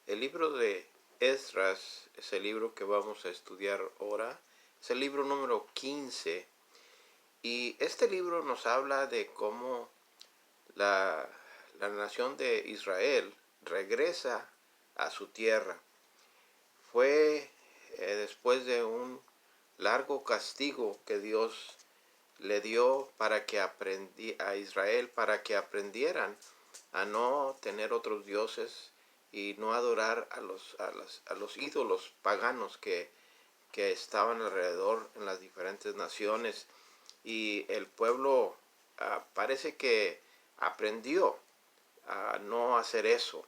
El libro de Esdras es el libro que vamos a estudiar ahora. Es el libro número 15. Y este libro nos habla de cómo la, la nación de Israel regresa a su tierra. Fue después de un largo castigo que Dios le dio para que a Israel para que aprendieran a no tener otros dioses y no adorar a los ídolos paganos que estaban alrededor en las diferentes naciones. Y el pueblo parece que aprendió a no hacer eso.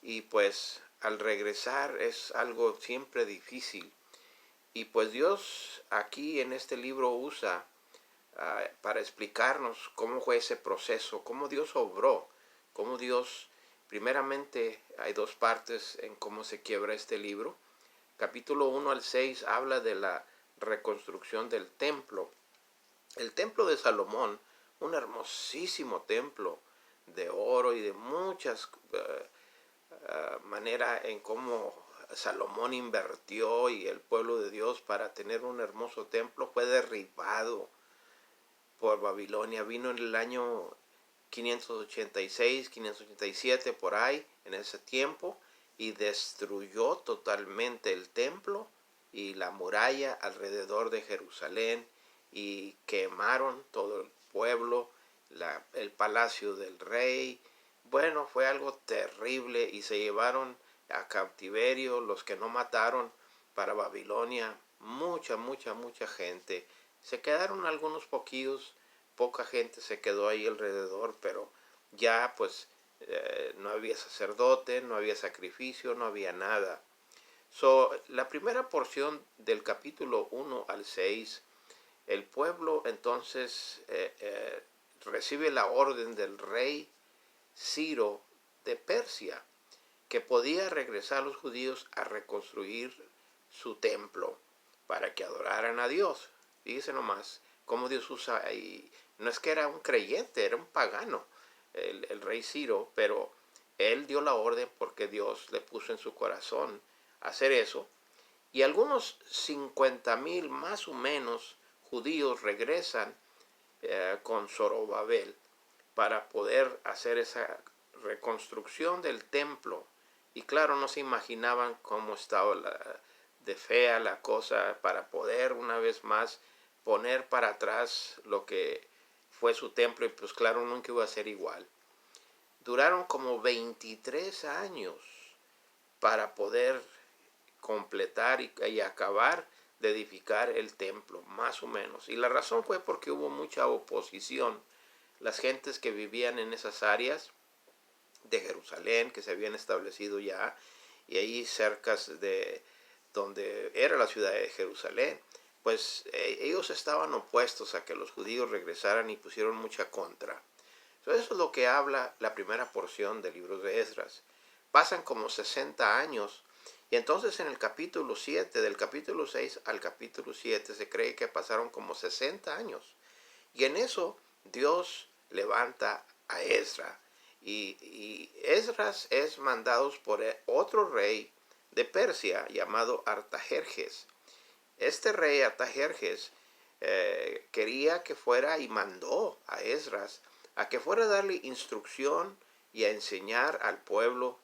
Y pues al regresar es algo siempre difícil. Y pues Dios aquí en este libro usa para explicarnos cómo fue ese proceso, cómo Dios obró, cómo Dios, primeramente hay dos partes en cómo se quiebra este libro. Capítulo 1 al 6 habla de la reconstrucción del templo. El templo de Salomón, un hermosísimo templo de oro y de muchas maneras en cómo Salomón invirtió y el pueblo de Dios para tener un hermoso templo, fue derribado por Babilonia. Vino en el año 586, 587, por ahí, en ese tiempo, y destruyó totalmente el templo y la muralla alrededor de Jerusalén, y quemaron todo el pueblo, el palacio del rey. Bueno, fue algo terrible, y se llevaron a cautiverio los que no mataron para Babilonia, mucha gente. Se quedaron algunos poquillos, poca gente se quedó ahí alrededor, pero ya pues no había sacerdote, no había sacrificio, no había nada. La primera porción del capítulo 1 al 6, el pueblo entonces recibe la orden del rey Ciro de Persia, que podía regresar a los judíos a reconstruir su templo para que adoraran a Dios. Fíjese nomás cómo Dios usa, y no es que era un creyente, era un pagano, el rey Ciro, pero él dio la orden porque Dios le puso en su corazón hacer eso. Y algunos 50,000 más o menos judíos regresan con Zorobabel para poder hacer esa reconstrucción del templo. Y claro, no se imaginaban cómo estaba de fea la cosa, para poder una vez más poner para atrás lo que fue su templo. Y pues claro, nunca iba a ser igual. Duraron como 23 años para poder completar y acabar de edificar el templo, más o menos. Y la razón fue porque hubo mucha oposición. Las gentes que vivían en esas áreas de Jerusalén, que se habían establecido ya, y ahí cerca de donde era la ciudad de Jerusalén, pues ellos estaban opuestos a que los judíos regresaran y pusieron mucha contra. Entonces, eso es lo que habla la primera porción del libro de Esdras. Pasan como 60 años, y entonces en el capítulo 7, del capítulo 6 al capítulo 7, se cree que pasaron como 60 años. Y en eso Dios levanta a Esdras. Y Esdras es mandado por otro rey de Persia llamado Artajerjes. Este rey Artajerjes quería que fuera, y mandó a Esdras a que fuera a darle instrucción y a enseñar al pueblo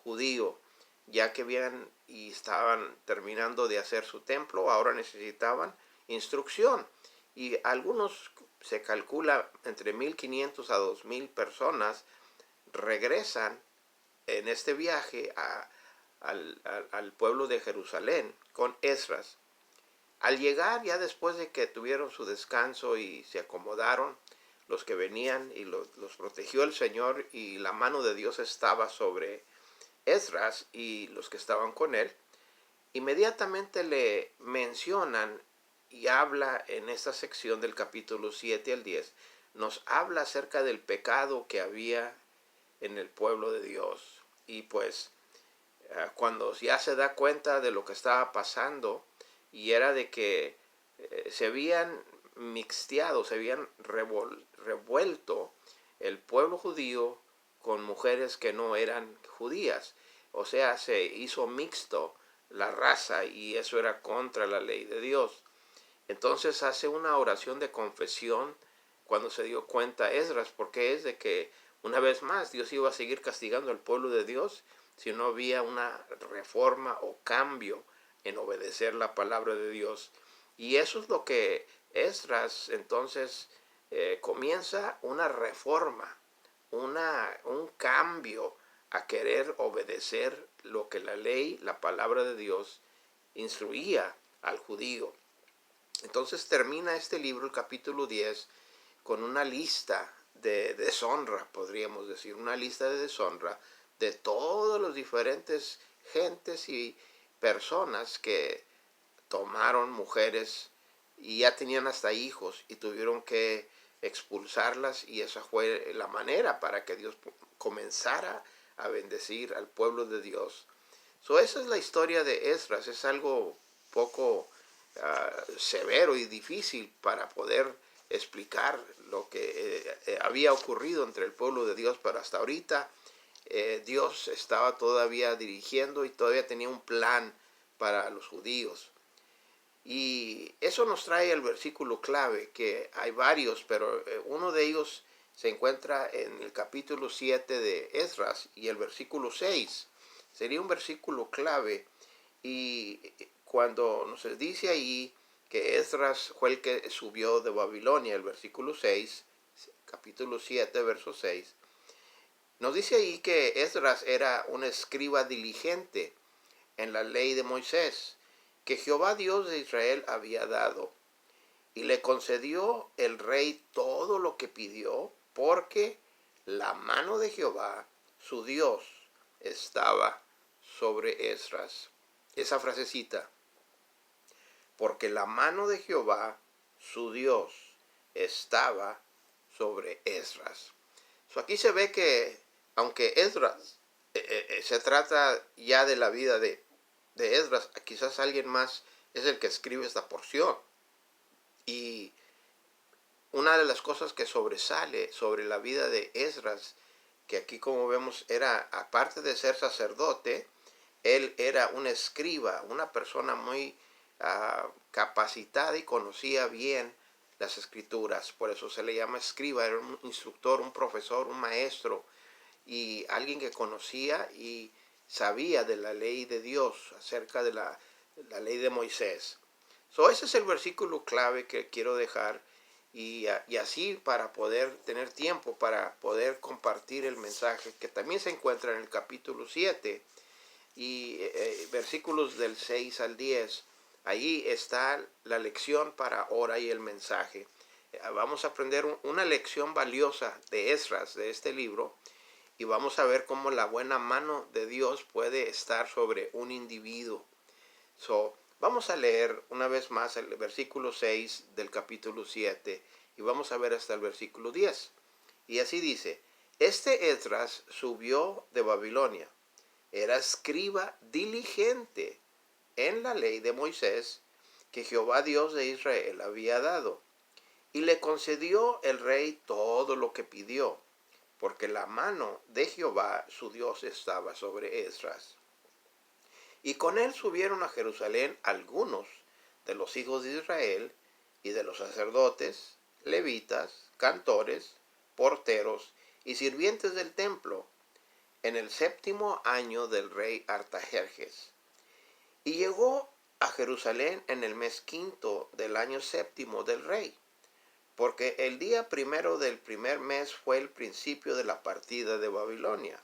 judío, ya que habían y estaban terminando de hacer su templo. Ahora necesitaban instrucción, y algunos, se calcula, entre 1,500 a 2,000 personas regresan en este viaje al pueblo de Jerusalén con Esdras. Al llegar, ya después de que tuvieron su descanso y se acomodaron, los que venían, y los protegió el Señor, y la mano de Dios estaba sobre Esdras y los que estaban con él, inmediatamente le mencionan y habla en esta sección del capítulo 7 al 10, nos habla acerca del pecado que había en el pueblo de Dios. Y pues cuando ya se da cuenta de lo que estaba pasando, y era de que se habían mixteado, se habían revuelto el pueblo judío con mujeres que no eran judías. o sea, se hizo mixto la raza y eso era contra la ley de Dios. Entonces hace una oración de confesión cuando se dio cuenta Esdras, porque es de que una vez más Dios iba a seguir castigando al pueblo de Dios si no había una reforma o cambio en obedecer la palabra de Dios. Y eso es lo que Esdras entonces comienza una reforma, un cambio a querer obedecer lo que la ley, la palabra de Dios, instruía al judío. Entonces termina este libro, el capítulo 10, con una lista de deshonra, podríamos decir, una lista de deshonra de todos los diferentes gentes y personas que tomaron mujeres y ya tenían hasta hijos y tuvieron que expulsarlas, y esa fue la manera para que Dios comenzara a bendecir al pueblo de Dios. Esa es la historia de Esdras. Es algo poco severo y difícil para poder explicar lo que había ocurrido entre el pueblo de Dios, pero hasta ahorita Dios estaba todavía dirigiendo y todavía tenía un plan para los judíos. Y eso nos trae el versículo clave, que hay varios, pero uno de ellos se encuentra en el capítulo 7 de Esdras y el versículo 6. Sería un versículo clave, y cuando nos dice ahí que Esdras fue el que subió de Babilonia, el versículo 6, capítulo 7, verso 6, nos dice ahí que Esdras era un escriba diligente en la ley de Moisés, que Jehová Dios de Israel había dado, y le concedió el rey todo lo que pidió, porque la mano de Jehová, su Dios, estaba sobre Esdras. Esa frasecita, porque la mano de Jehová, su Dios, estaba sobre Esdras. Aquí se ve que, aunque Esdras se trata ya de la vida de Esdras, quizás alguien más es el que escribe esta porción. Y una de las cosas que sobresale sobre la vida de Esdras, que aquí como vemos era, aparte de ser sacerdote, él era un escriba, una persona muy capacitada y conocía bien las escrituras. Por eso se le llama escriba. Era un instructor, un profesor, un maestro, y alguien que conocía y sabía de la ley de Dios, acerca de la ley de Moisés. Ese es el versículo clave que quiero dejar, y así para poder tener tiempo para poder compartir el mensaje, que también se encuentra en el capítulo 7 y versículos del 6 al 10. Allí está la lección para ahora y el mensaje. Vamos a aprender una lección valiosa de Esdras, de este libro, y vamos a ver cómo la buena mano de Dios puede estar sobre un individuo. Vamos a leer una vez más el versículo 6 del capítulo 7 y vamos a ver hasta el versículo 10. Y así dice: este Esdras subió de Babilonia, era escriba diligente en la ley de Moisés, que Jehová Dios de Israel había dado, y le concedió el rey todo lo que pidió, porque la mano de Jehová su Dios estaba sobre Esdras. Y con él subieron a Jerusalén algunos de los hijos de Israel y de los sacerdotes, levitas, cantores, porteros y sirvientes del templo, en el 7º año del rey Artajerjes. Y llegó a Jerusalén en el mes 5 del año 7 del rey, porque el día 1 del primer mes fue el principio de la partida de Babilonia.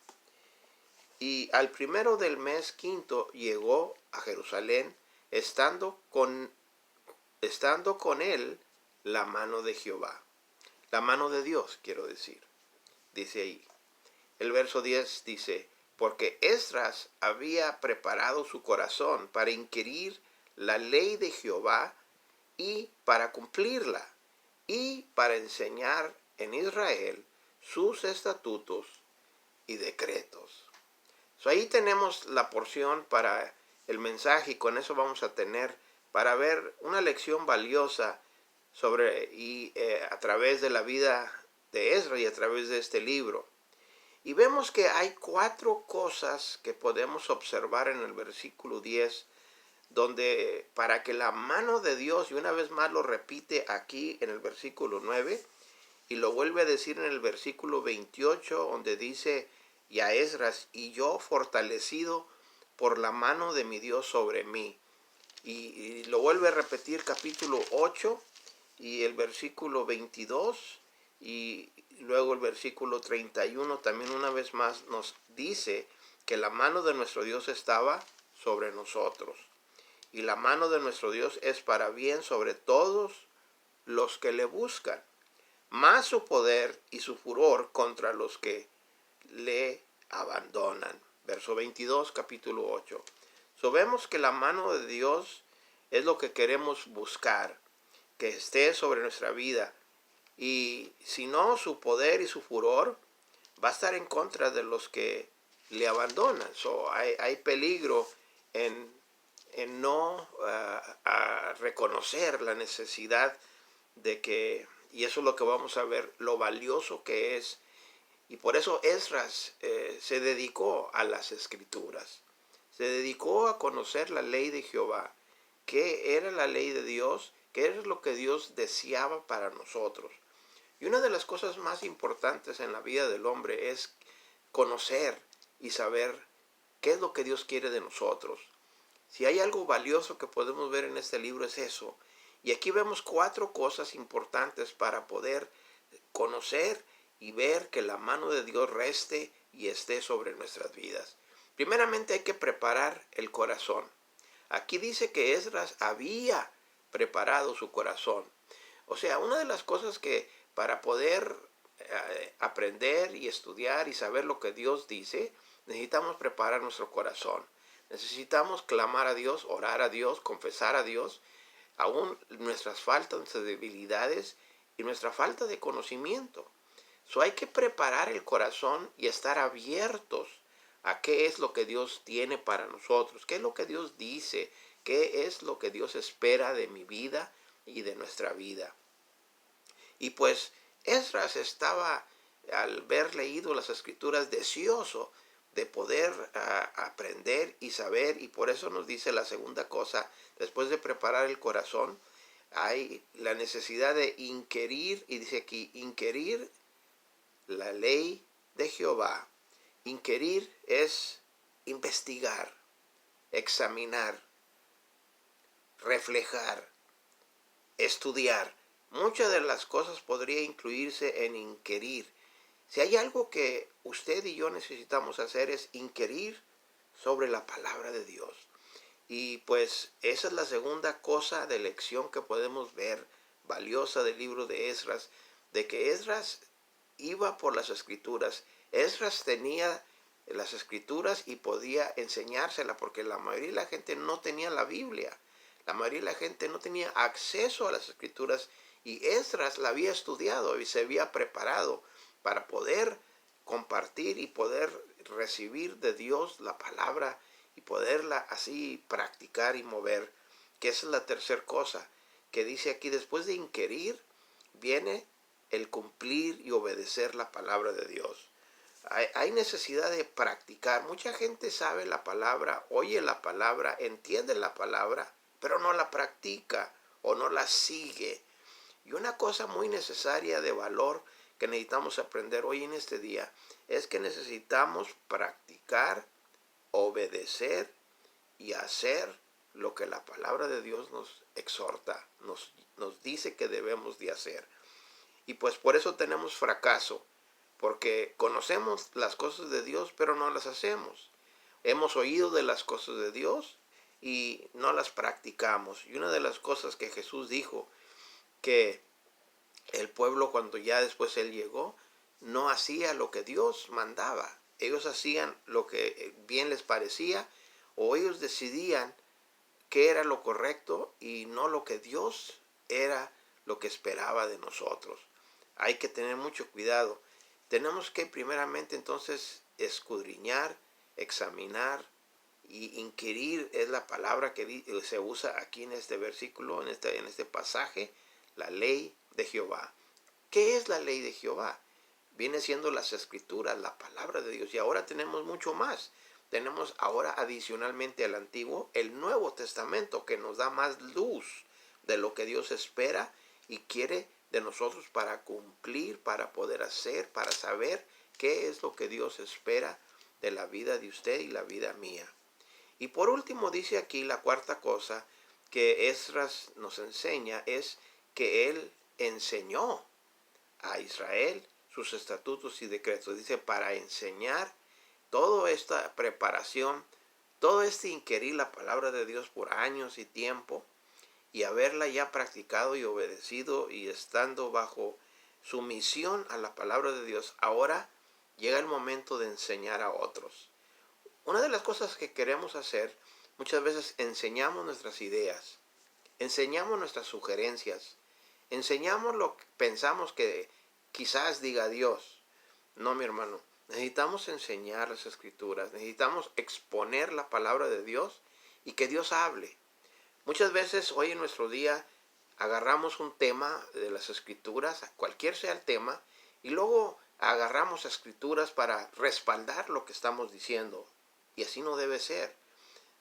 Y al 1 del mes 5 llegó a Jerusalén, estando con él la mano de Jehová, la mano de Dios, quiero decir. Dice ahí, el verso 10 dice: porque Esdras había preparado su corazón para inquirir la ley de Jehová y para cumplirla, y para enseñar en Israel sus estatutos y decretos. Ahí tenemos la porción para el mensaje, y con eso vamos a tener para ver una lección valiosa sobre a través de la vida de Esdras y a través de este libro. Y vemos que hay 4 cosas que podemos observar en el versículo 10, donde para que la mano de Dios, y una vez más lo repite aquí en el versículo 9, y lo vuelve a decir en el versículo 28, donde dice, y a Esdras, y yo fortalecido por la mano de mi Dios sobre mí. Y lo vuelve a repetir capítulo 8 y el versículo 22 y luego el versículo 31 también una vez más nos dice que la mano de nuestro Dios estaba sobre nosotros. Y la mano de nuestro Dios es para bien sobre todos los que le buscan, más su poder y su furor contra los que le abandonan. Verso 22, capítulo 8. Vemos que la mano de Dios es lo que queremos buscar, que esté sobre nuestra vida. Y si no, su poder y su furor va a estar en contra de los que le abandonan. Hay peligro en no reconocer la necesidad de que, y eso es lo que vamos a ver, lo valioso que es. Y por eso Esdras se dedicó a las escrituras. Se dedicó a conocer la ley de Jehová. ¿Qué era la ley de Dios? ¿Qué era lo que Dios deseaba para nosotros? Y una de las cosas más importantes en la vida del hombre es conocer y saber qué es lo que Dios quiere de nosotros. Si hay algo valioso que podemos ver en este libro es eso. Y aquí vemos 4 cosas importantes para poder conocer y ver que la mano de Dios reste y esté sobre nuestras vidas. Primeramente hay que preparar el corazón. Aquí dice que Esdras había preparado su corazón. O sea, una de las cosas que para poder aprender y estudiar y saber lo que Dios dice, necesitamos preparar nuestro corazón. Necesitamos clamar a Dios, orar a Dios, confesar a Dios, aún nuestras faltas, nuestras debilidades y nuestra falta de conocimiento. Hay que preparar el corazón y estar abiertos a qué es lo que Dios tiene para nosotros, qué es lo que Dios dice, qué es lo que Dios espera de mi vida y de nuestra vida. Y pues Esdras estaba, al haber leído las escrituras, deseoso de poder aprender y saber, y por eso nos dice la segunda cosa, después de preparar el corazón, hay la necesidad de inquirir, y dice aquí, inquirir la ley de Jehová. Inquirir es investigar, examinar, reflejar, estudiar. Muchas de las cosas podría incluirse en inquirir. Si hay algo que usted y yo necesitamos hacer es inquirir sobre la palabra de Dios. Y pues esa es la segunda cosa de lección que podemos ver, valiosa del libro de Esdras, de que Esdras iba por las escrituras. Esdras tenía las escrituras y podía enseñárselas, porque la mayoría de la gente no tenía la Biblia. La mayoría de la gente no tenía acceso a las escrituras, y Esdras la había estudiado y se había preparado para poder compartir y poder recibir de Dios la palabra y poderla así practicar y mover. Que esa es la tercera cosa que dice aquí: después de inquirir viene el cumplir y obedecer la palabra de Dios. Hay necesidad de practicar. Mucha gente sabe la palabra, oye la palabra, entiende la palabra, pero no la practica o no la sigue. Y una cosa muy necesaria de valor que necesitamos aprender hoy en este día es que necesitamos practicar, obedecer y hacer lo que la palabra de Dios nos exhorta, nos dice que debemos de hacer. Y pues por eso tenemos fracaso, porque conocemos las cosas de Dios, pero no las hacemos. Hemos oído de las cosas de Dios y no las practicamos. Y una de las cosas que Jesús dijo, que el pueblo, cuando ya después Él llegó, no hacía lo que Dios mandaba. Ellos hacían lo que bien les parecía, o ellos decidían qué era lo correcto y no lo que Dios era lo que esperaba de nosotros. Hay que tener mucho cuidado. Tenemos que primeramente entonces escudriñar, examinar y inquirir, es la palabra que se usa aquí en este versículo, en este pasaje, la ley de Jehová. ¿Qué es la ley de Jehová? viene siendo las escrituras, la palabra de Dios. Y ahora tenemos mucho más. Tenemos ahora adicionalmente al Antiguo, el Nuevo Testamento, que nos da más luz de lo que Dios espera y quiere de nosotros para cumplir, para poder hacer, para saber qué es lo que Dios espera de la vida de usted y la vida mía. Y por último dice aquí la cuarta cosa que Esdras nos enseña es que él enseñó a Israel sus estatutos y decretos. Dice, para enseñar toda esta preparación, todo este inquirir la palabra de Dios por años y tiempo, y haberla ya practicado y obedecido y estando bajo sumisión a la palabra de Dios, ahora llega el momento de enseñar a otros. Una de las cosas que queremos hacer, muchas veces enseñamos nuestras ideas, enseñamos nuestras sugerencias, enseñamos lo que pensamos que quizás diga Dios. No, mi hermano, necesitamos enseñar las escrituras, necesitamos exponer la palabra de Dios y que Dios hable. Muchas veces hoy en nuestro día agarramos un tema de las escrituras, cualquier sea el tema, y luego agarramos escrituras para respaldar lo que estamos diciendo. Y así no debe ser.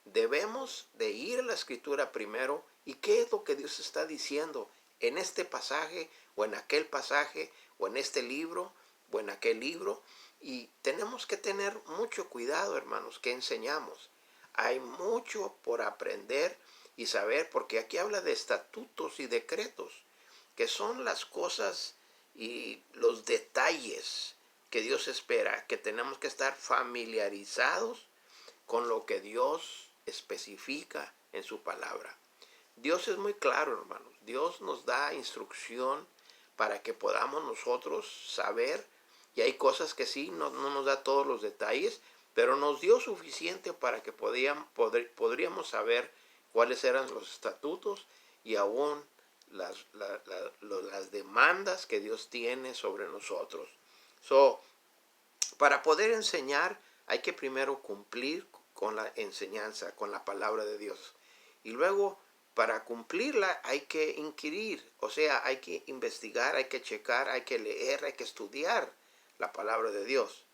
Debemos de ir a la escritura primero y qué es lo que Dios está diciendo en este pasaje o en aquel pasaje o en este libro o en aquel libro. Y tenemos que tener mucho cuidado, hermanos, que enseñamos. Hay mucho por aprender y saber, porque aquí habla de estatutos y decretos, que son las cosas y los detalles que Dios espera, que tenemos que estar familiarizados con lo que Dios especifica en su palabra. Dios es muy claro, hermanos. Dios nos da instrucción para que podamos nosotros saber, y hay cosas que sí, no nos da todos los detalles, pero nos dio suficiente para que podríamos saber cuáles eran los estatutos y aún las demandas que Dios tiene sobre nosotros. Para poder enseñar hay que primero cumplir con la enseñanza, con la palabra de Dios. Y luego, para cumplirla hay que inquirir, o sea, hay que investigar, hay que checar, hay que leer, hay que estudiar la palabra de Dios.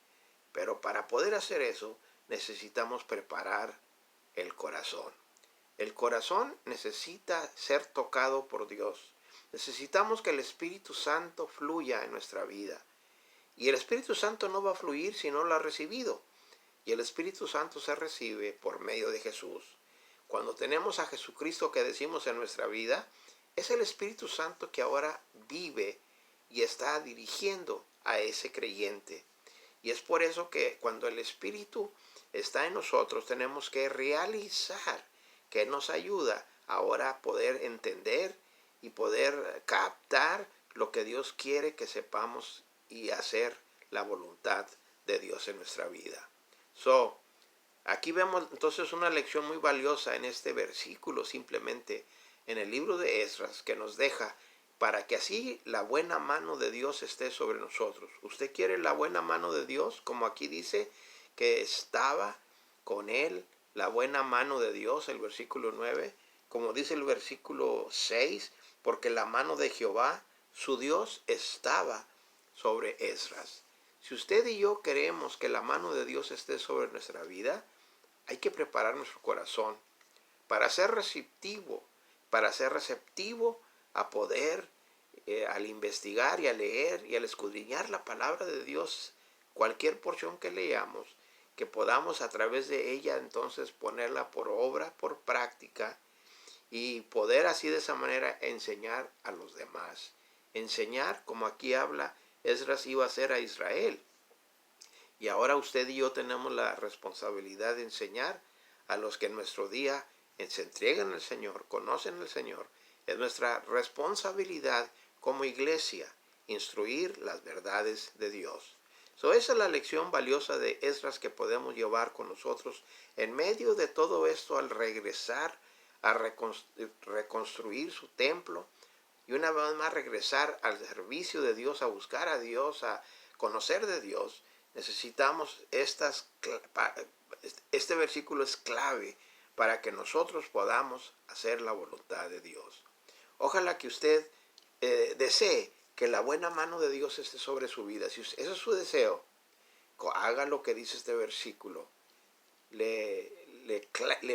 Pero para poder hacer eso, necesitamos preparar el corazón. El corazón necesita ser tocado por Dios. Necesitamos que el Espíritu Santo fluya en nuestra vida. Y el Espíritu Santo no va a fluir si no lo ha recibido. Y el Espíritu Santo se recibe por medio de Jesús. Cuando tenemos a Jesucristo que decimos en nuestra vida, es el Espíritu Santo que ahora vive y está dirigiendo a ese creyente. Y es por eso que cuando el Espíritu está en nosotros, tenemos que realizar, que nos ayuda ahora a poder entender y poder captar lo que Dios quiere que sepamos y hacer la voluntad de Dios en nuestra vida. Aquí vemos entonces una lección muy valiosa en este versículo, simplemente en el libro de Esdras, que nos deja para que así la buena mano de Dios esté sobre nosotros. ¿Usted quiere la buena mano de Dios? Como aquí dice que estaba con él la buena mano de Dios, el versículo 9, como dice el versículo 6, porque la mano de Jehová, su Dios, estaba sobre Esdras. Si usted y yo queremos que la mano de Dios esté sobre nuestra vida, hay que preparar nuestro corazón para ser receptivo a poder, al investigar y a leer y al escudriñar la palabra de Dios, cualquier porción que leamos, que podamos a través de ella entonces ponerla por obra, por práctica, y poder así de esa manera enseñar a los demás. Enseñar, como aquí habla, Esdras iba a hacer a Israel. Y ahora usted y yo tenemos la responsabilidad de enseñar a los que en nuestro día se entregan al Señor, conocen al Señor. Es nuestra responsabilidad como iglesia instruir las verdades de Dios. Esa es la lección valiosa de Esdras que podemos llevar con nosotros en medio de todo esto al regresar a reconstruir su templo y una vez más regresar al servicio de Dios, a buscar a Dios, a conocer de Dios. Necesitamos este versículo es clave para que nosotros podamos hacer la voluntad de Dios. Ojalá que usted desee que la buena mano de Dios esté sobre su vida. Si ese es su deseo, haga lo que dice este versículo. Le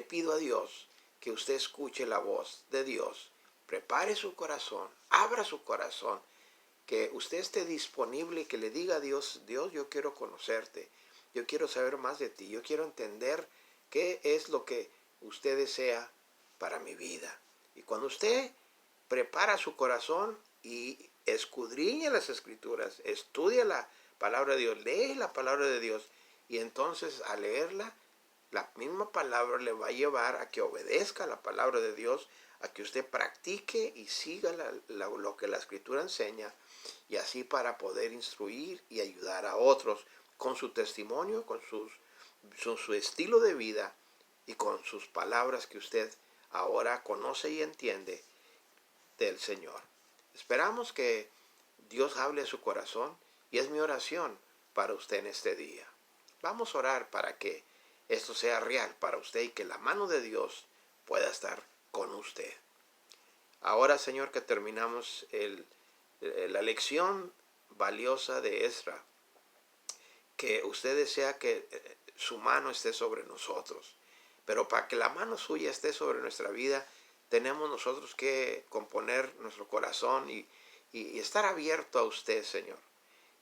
pido a Dios que usted escuche la voz de Dios. Prepare su corazón, abra su corazón, que usted esté disponible y que le diga a Dios, Dios, yo quiero conocerte, yo quiero saber más de ti, yo quiero entender qué es lo que usted desea para mi vida. Y cuando usted prepara su corazón y escudriña las escrituras, estudia la palabra de Dios, lee la palabra de Dios, y entonces al leerla, la misma palabra le va a llevar a que obedezca la palabra de Dios, a que usted practique y siga lo que la escritura enseña, y así para poder instruir y ayudar a otros con su testimonio, con su estilo de vida y con sus palabras que usted ahora conoce y entiende del Señor. Esperamos que Dios hable a su corazón, y es mi oración para usted en este día. Vamos a orar para que esto sea real para usted y que la mano de Dios pueda estar con usted. Ahora, Señor, que terminamos la lección valiosa de Ezra, que usted desea que su mano esté sobre nosotros. Pero para que la mano suya esté sobre nuestra vida, tenemos nosotros que componer nuestro corazón y estar abierto a usted, Señor.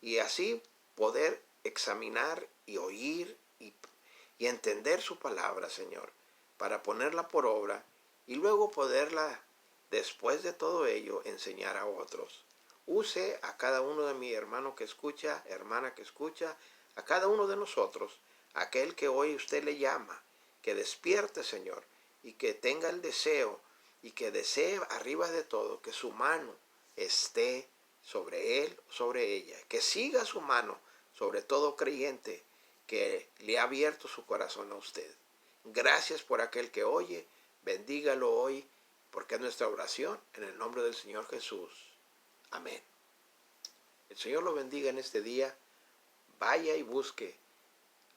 Y así poder examinar y oír y entender su palabra, Señor, para ponerla por obra y luego poderla, después de todo ello, enseñar a otros. Use a cada uno de mi hermano que escucha, hermana que escucha, a cada uno de nosotros, aquel que hoy usted le llama, que despierte, Señor, y que tenga el deseo, y que desee arriba de todo que su mano esté sobre él, sobre ella, que siga su mano sobre todo creyente que le ha abierto su corazón a usted. Gracias por aquel que oye, bendígalo hoy, porque es nuestra oración en el nombre del Señor Jesús. Amén. El Señor lo bendiga en este día. Vaya y busque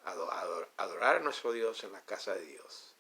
adorar a nuestro Dios en la casa de Dios.